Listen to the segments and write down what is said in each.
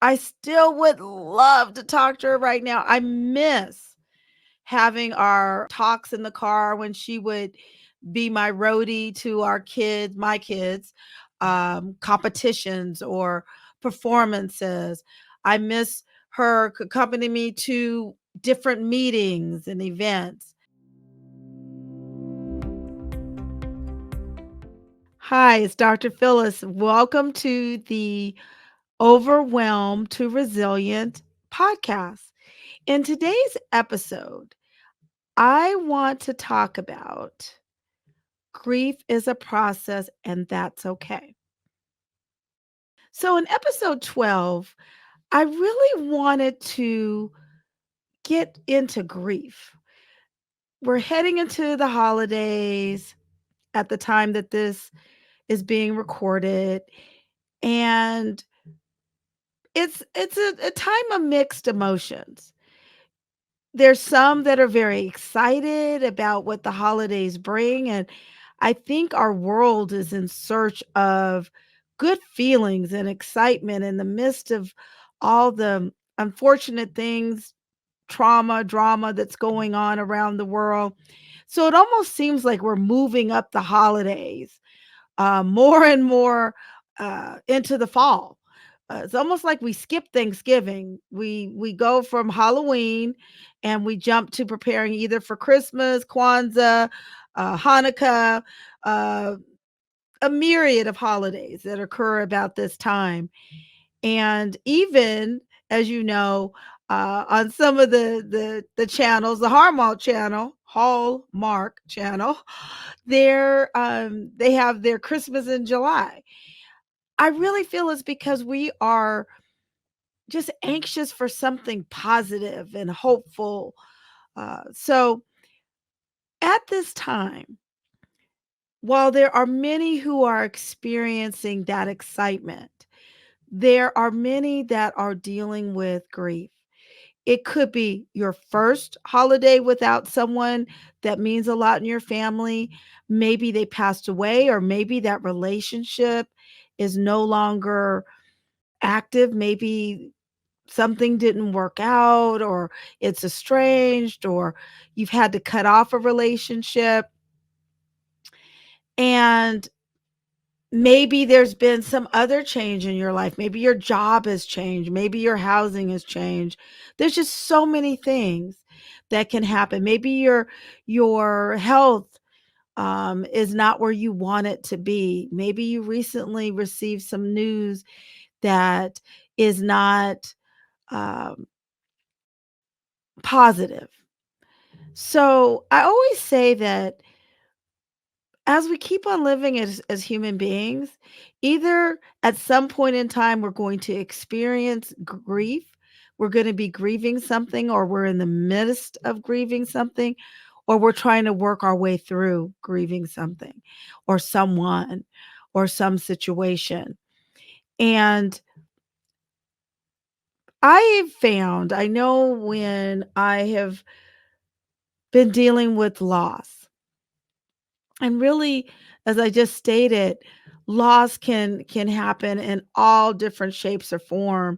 I still would love to talk to her right now. I miss having our talks in the car when she would be my roadie to our kids, my kids, competitions or performances. I miss her accompanying me to different meetings and events. Hi, it's Dr. Phyllis. Welcome to the Overwhelmed to Resilient podcast. In today's episode, I want to talk about grief is a process and that's okay. So, in episode 12, I really wanted to get into grief. We're heading into the holidays at the time that this is being recorded, and it's a time of mixed emotions. There's some that are very excited about what the holidays bring, and I think our world is in search of good feelings and excitement in the midst of all the unfortunate things, trauma, drama that's going on around the world. So it almost seems like we're moving up the holidays more and more into the fall. It's almost like we skip Thanksgiving. We go from Halloween and we jump to preparing either for Christmas, Kwanzaa, Hanukkah, uh, a myriad of holidays that occur about this time. And even, as you know, on some of the channels, the Hallmark channel, they have their Christmas in July. I really feel it's because we are just anxious for something positive and hopeful. So at this time, while there are many who are experiencing that excitement, there are many that are dealing with grief. It could be your first holiday without someone that means a lot in your family. Maybe they passed away, or maybe that relationship is no longer active. Maybe something didn't work out, or it's estranged, or you've had to cut off a relationship. And maybe there's been some other change in your life. Maybe your job has changed. Maybe your housing has changed. There's just so many things that can happen. Maybe your health is not where you want it to be. Maybe you recently received some news that is not um, positive. So I always say that as we keep on living as human beings, either at some point in time we're going to experience grief, we're going to be grieving something, or we're in the midst of grieving something, or we're trying to work our way through grieving something or someone or some situation. And I know when I have been dealing with loss, and really, as I just stated, loss can happen in all different shapes or form.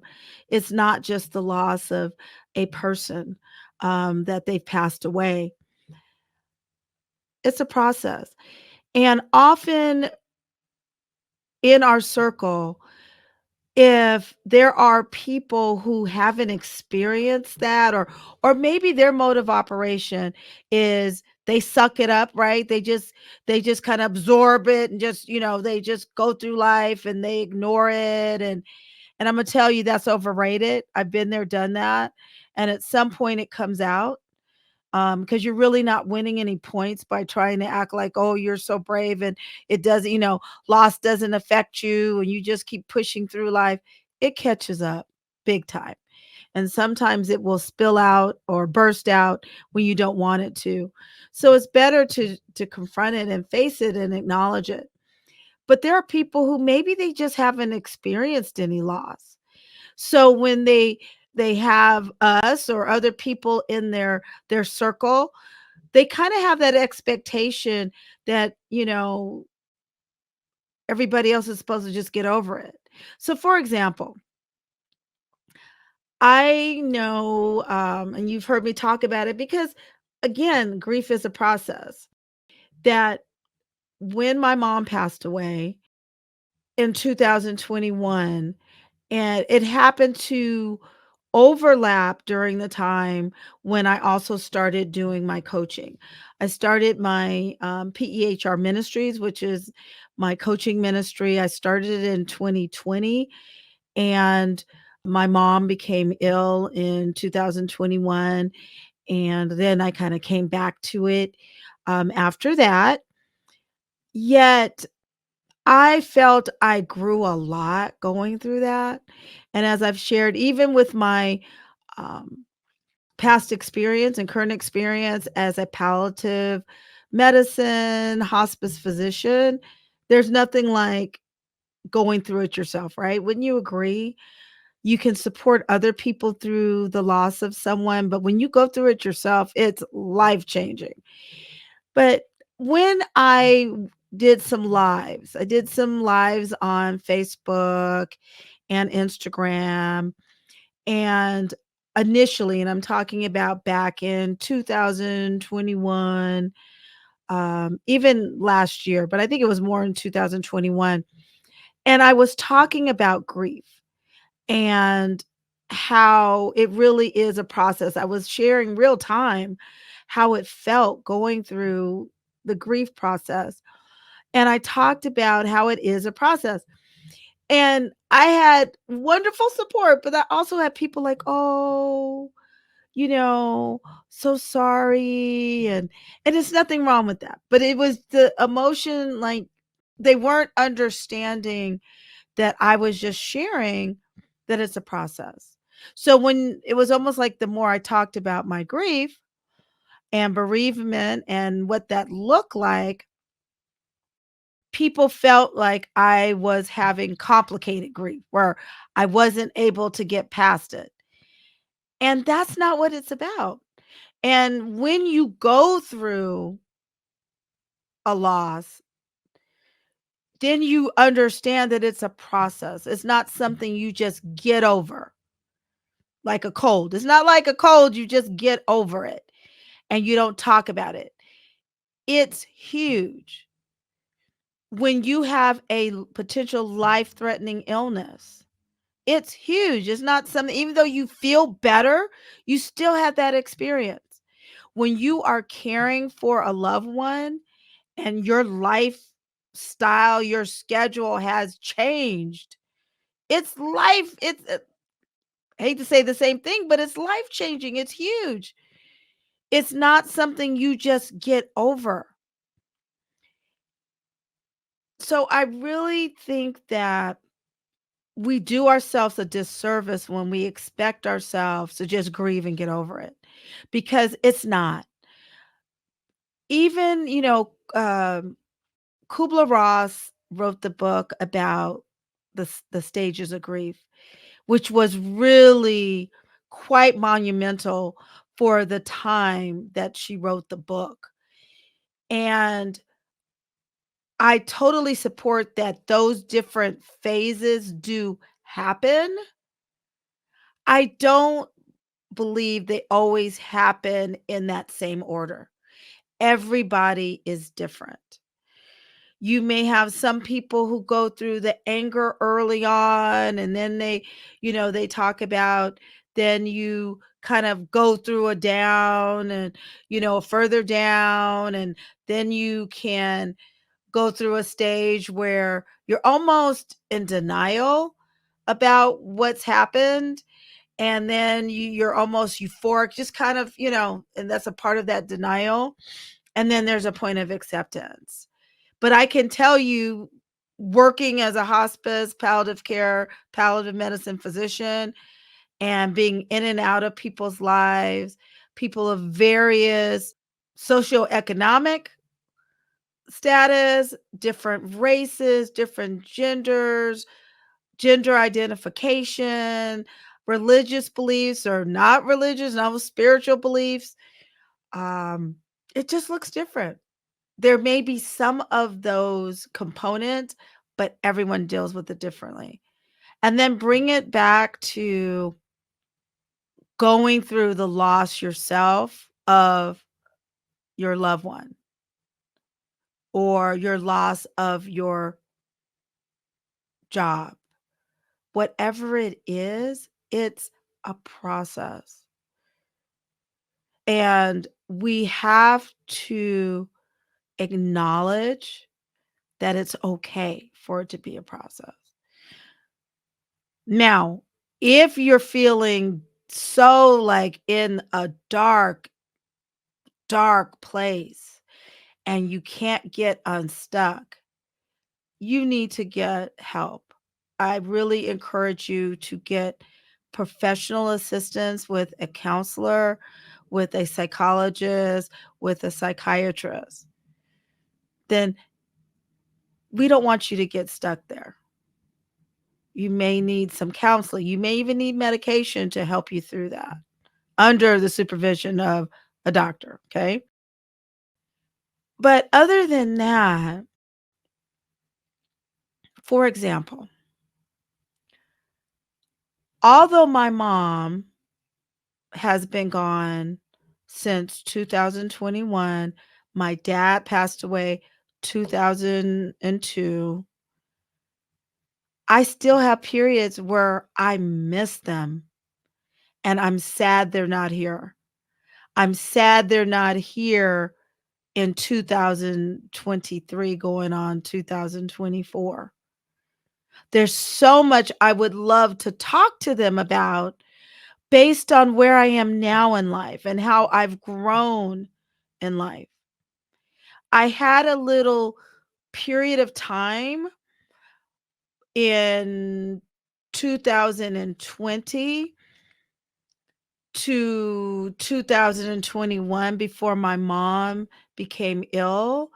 It's not just the loss of a person that they've passed away. It's a process. And often in our circle, if there are people who haven't experienced that, or maybe their mode of operation is they suck it up, right? They just kind of absorb it and just, they just go through life and they ignore it, and I'm going to tell you that's overrated. I've been there, done that. And at some point it comes out, because you're really not winning any points by trying to act like, oh, you're so brave and it doesn't, loss doesn't affect you and you just keep pushing through life. It catches up big time. And sometimes it will spill out or burst out when you don't want it to. So it's better to confront it and face it and acknowledge it. But there are people who maybe they just haven't experienced any loss. So when they have us or other people in their circle, they kind of have that expectation that, everybody else is supposed to just get over it. So for example, I know, and you've heard me talk about it because, again, grief is a process that when my mom passed away in 2021, and it happened to overlap during the time when I also started doing my coaching. I started my PEHR Ministries, which is my coaching ministry. I started it in 2020, and my mom became ill in 2021. And then I kind of came back to it after that. Yet I felt I grew a lot going through that. And as I've shared, even with my um, past experience and current experience as a palliative medicine hospice physician, there's nothing like going through it yourself, right? Wouldn't you agree? You can support other people through the loss of someone, but when you go through it yourself, it's life changing. But when I did some lives on Facebook and Instagram. And initially, and I'm talking about back in 2021, even last year, but I think it was more in 2021. And I was talking about grief and how it really is a process. I was sharing real time how it felt going through the grief process. And I talked about how it is a process. And I had wonderful support, but I also had people like, "Oh, you know, so sorry." And there's nothing wrong with that. But it was the emotion, like they weren't understanding that I was just sharing that it's a process. So when it was almost like the more I talked about my grief and bereavement and what that looked like, people felt like I was having complicated grief where I wasn't able to get past it. And that's not what it's about. And when you go through a loss, then you understand that it's a process. It's not something you just get over like a cold. It's not like a cold, you just get over it and you don't talk about it. It's huge when you have a potential life threatening illness. It's huge. It's not something, even though you feel better, you still have that experience. When you are caring for a loved one and your lifestyle, your schedule has changed, it's life. I hate to say the same thing, but it's life changing. It's huge. It's not something you just get over. So I really think that we do ourselves a disservice when we expect ourselves to just grieve and get over it because it's not. Even, Kubler-Ross wrote the book about the stages of grief, which was really quite monumental for the time that she wrote the book. And I totally support that those different phases do happen. I don't believe they always happen in that same order. Everybody is different. You may have some people who go through the anger early on and then they talk about then you kind of go through a down and a further down and then you can go through a stage where you're almost in denial about what's happened and then you're almost euphoric just kind of and that's a part of that denial and then there's a point of acceptance. But I can tell you, working as a hospice palliative medicine physician and being in and out of people's lives, people of various socioeconomic status, different races, different genders, gender identification, religious beliefs or not religious, not spiritual beliefs. Um, it just looks different. There may be some of those components, but everyone deals with it differently. And then bring it back to going through the loss yourself of your loved one or your loss of your job. Whatever it is, it's a process. And we have to acknowledge that it's okay for it to be a process. Now, if you're feeling so like in a dark, dark place and you can't get unstuck, you need to get help. I really encourage you to get professional assistance with a counselor, with a psychologist, with a psychiatrist. Then we don't want you to get stuck there. You may need some counseling. You may even need medication to help you through that under the supervision of a doctor. Okay. But other than that, for example, although my mom has been gone since 2021, my dad passed away 2002. I still have periods where I miss them and I'm sad they're not here. I'm sad they're not here in 2023 going on 2024. There's so much I would love to talk to them about based on where I am now in life and how I've grown in life. I had a little period of time in 2020 to 2021 before my mom became ill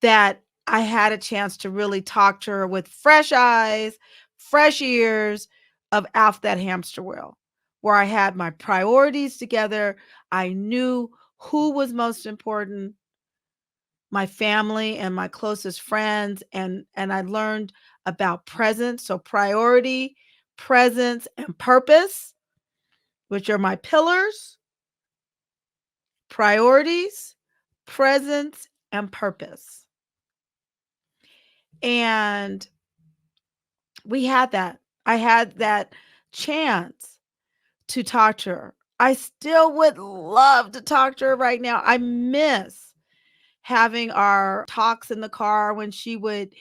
that I had a chance to really talk to her with fresh eyes, fresh ears of off that hamster wheel, where I had my priorities together. I knew who was most important, my family and my closest friends, and I learned about presence, so priority, presence, and purpose, which are my pillars, priorities, presence, and purpose. And we had that. I had that chance to talk to her. I still would love to talk to her right now. I miss having our talks in the car when she would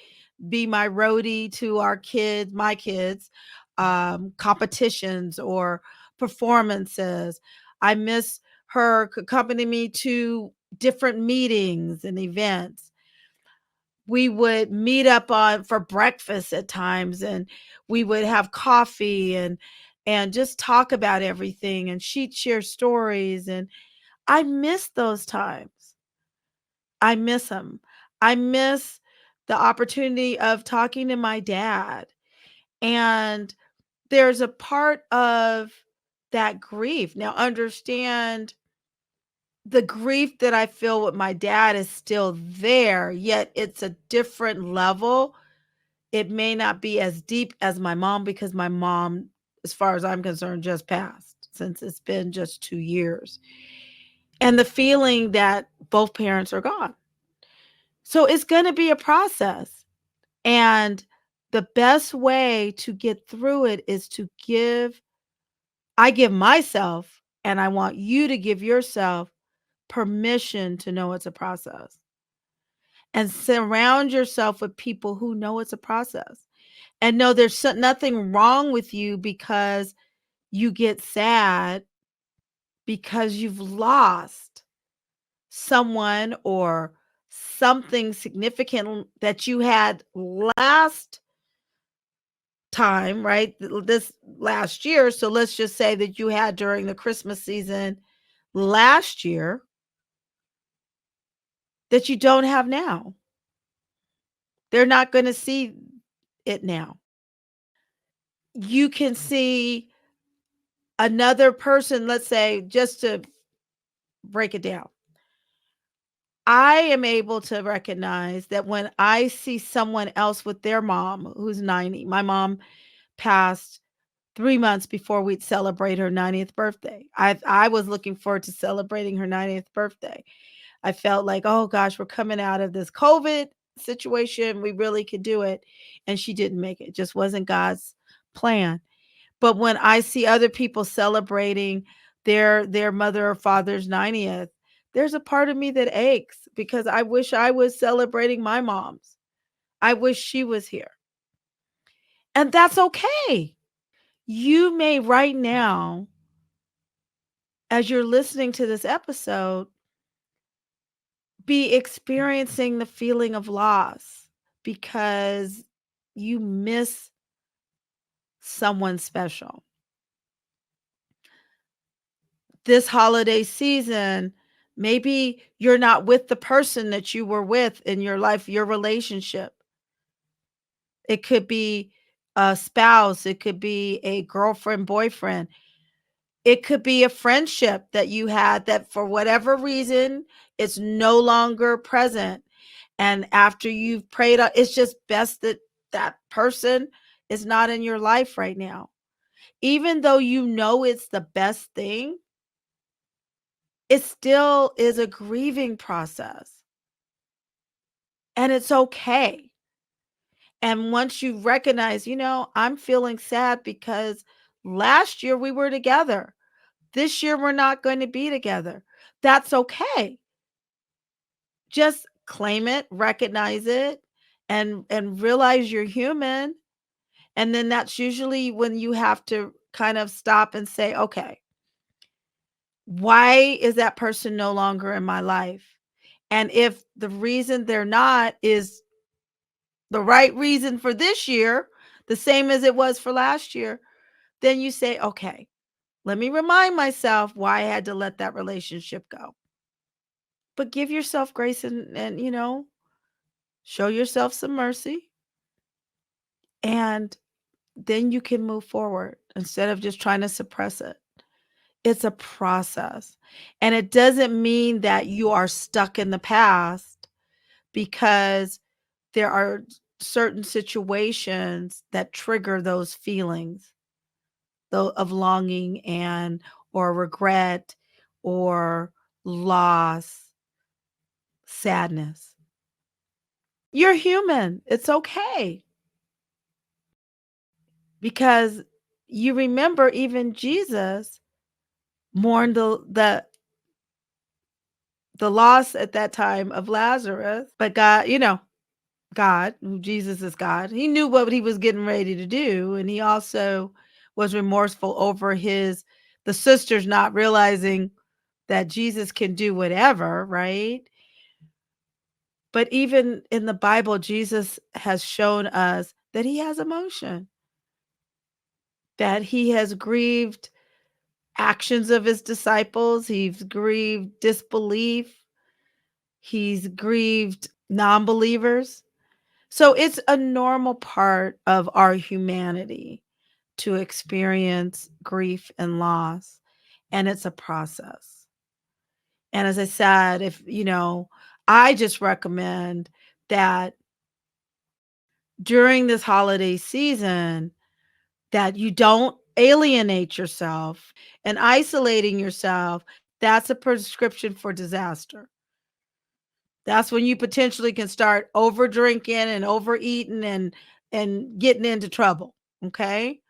be my roadie to our kids, my kids, competitions or performances. I miss her accompanying me to different meetings and events. We would meet up on for breakfast at times and we would have coffee and just talk about everything and she'd share stories and I miss those times. I miss them. I miss the opportunity of talking to my dad. And there's a part of that grief. Now understand the grief that I feel with my dad is still there, yet it's a different level. It may not be as deep as my mom because my mom, as far as I'm concerned, just passed since it's been just 2 years. And the feeling that both parents are gone. So it's going to be a process. And the best way to get through it is to I give myself, and I want you to give yourself permission to know it's a process and surround yourself with people who know it's a process and know there's nothing wrong with you because you get sad because you've lost someone or something significant that you had last time, right? This last year. So let's just say that you had during the Christmas season last year that you don't have now. They're not going to see it now. You can see another person, let's say, just to break it down. I am able to recognize that when I see someone else with their mom who's 90, my mom passed 3 months before we'd celebrate her 90th birthday. I was looking forward to celebrating her 90th birthday. I felt like, "Oh gosh, we're coming out of this COVID situation. We really could do it." And she didn't make it. It just wasn't God's plan. But when I see other people celebrating their mother or father's 90th, there's a part of me that aches because I wish I was celebrating my mom's. I wish she was here. And that's okay. You may right now, as you're listening to this episode, be experiencing the feeling of loss because you miss someone special. This holiday season, maybe you're not with the person that you were with in your life, your relationship. It could be a spouse, it could be a girlfriend, boyfriend. It could be a friendship that you had that for whatever reason it's no longer present. And after you've prayed, it's just best that that person is not in your life right now. Even though you know it's the best thing, it still is a grieving process. And it's okay. And once you recognize, I'm feeling sad because last year we were together. This year we're not going to be together. That's okay. Just claim it, recognize it, and realize you're human. And then that's usually when you have to kind of stop and say, "Okay, why is that person no longer in my life?" And if the reason they're not is the right reason for this year, the same as it was for last year, then you say, "Okay, let me remind myself why I had to let that relationship go." But give yourself grace and show yourself some mercy, and then you can move forward instead of just trying to suppress it. It's a process. And it doesn't mean that you are stuck in the past because there are certain situations that trigger those feelings though of longing and or regret or loss, sadness. You're human. It's okay because you remember even Jesus mourned the loss at that time of Lazarus, but God, who Jesus is God, he knew what he was getting ready to do, and he also was remorseful over the sisters not realizing that Jesus can do whatever, right? But even in the Bible, Jesus has shown us that he has emotion, that he has grieved actions of his disciples, he's grieved disbelief, he's grieved non-believers. So it's a normal part of our humanity to experience grief and loss, and it's a process. And as I said, I just recommend that during this holiday season that you don't alienate yourself, and isolating yourself, that's a prescription for disaster. That's when you potentially can start over drinking and overeating and getting into trouble, okay?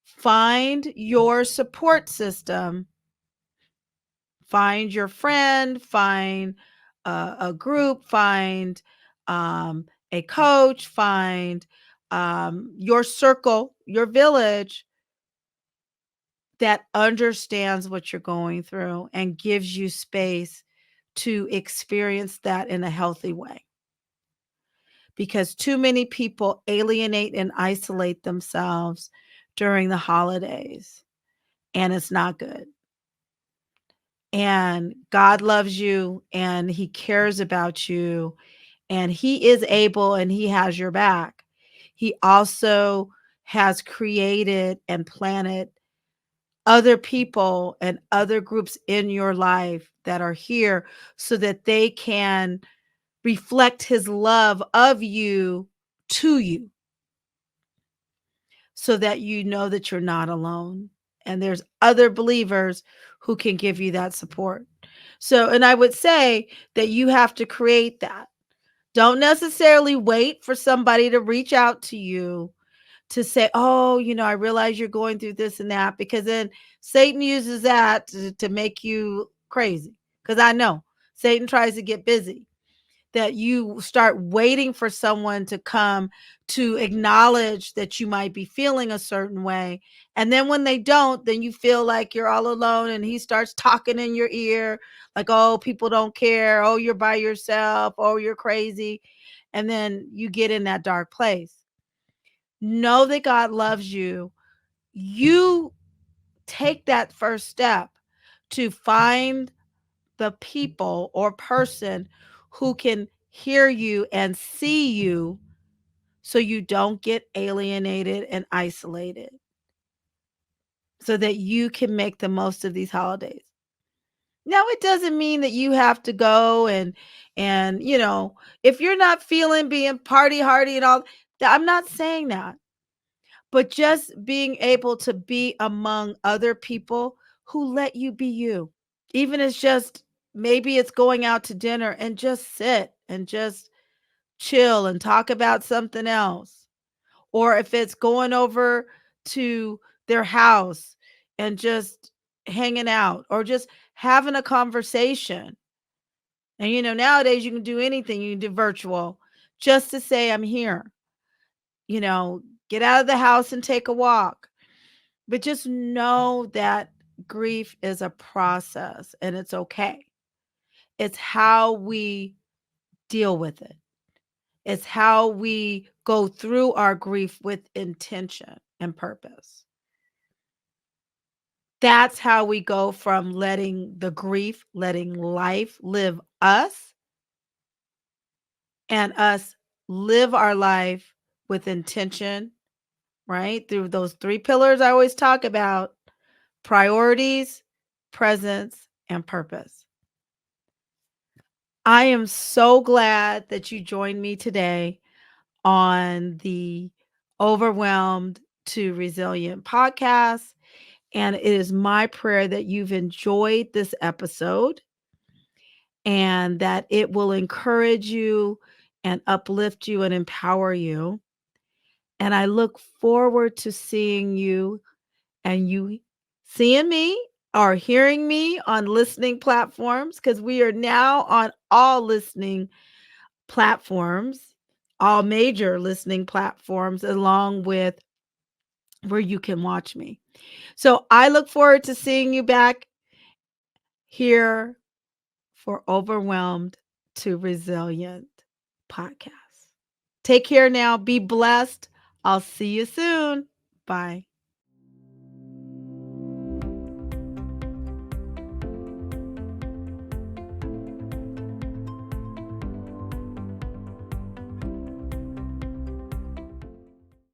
Find your support system. Find your friend, find a group, find a coach, find your circle, your village that understands what you're going through and gives you space to experience that in a healthy way. Because too many people alienate and isolate themselves during the holidays, and it's not good. And God loves you and he cares about you and he is able and he has your back. He also has created and planted other people and other groups in your life that are here so that they can reflect his love of you to you. so that you know that you're not alone and there's other believers who can give you that support. So, and I would say that you have to create that. Don't necessarily wait for somebody to reach out to you to say, "Oh, I realize you're going through this and that," because then Satan uses that to make you crazy. Because I know Satan tries to get busy, that you start waiting for someone to come to acknowledge that you might be feeling a certain way. And then when they don't, then you feel like you're all alone and he starts talking in your ear like, "Oh, people don't care. Oh, you're by yourself. Oh, you're crazy." And then you get in that dark place. Know that God loves you. You take that first step to find the people or person who can hear you and see you so you don't get alienated and isolated, so that you can make the most of these holidays. Now, it doesn't mean that you have to go and if you're not feeling being party hardy and all, I'm not saying that. But just being able to be among other people who let you be you. Even it's just maybe it's going out to dinner and just sit and just chill and talk about something else. Or if it's going over to their house and just hanging out or just having a conversation. And nowadays you can do anything, you can do virtual just to say, "I'm here." You know, get out of the house and take a walk. But just know that grief is a process and it's okay. It's how we deal with it. It's how we go through our grief with intention and purpose. That's how we go from letting the grief, letting life live us, and us live our life with intention, right? Through those three pillars I always talk about: priorities, presence, and purpose. I am so glad that you joined me today on the Overwhelmed to Resilient podcast. And it is my prayer that you've enjoyed this episode and that it will encourage you and uplift you and empower you. And I look forward to seeing you and you seeing me or hearing me on listening platforms, because we are now on all listening platforms, all major listening platforms, along with where you can watch me. So I look forward to seeing you back here for Overwhelmed to Resilient podcast. Take care now. Be blessed. I'll see you soon. Bye.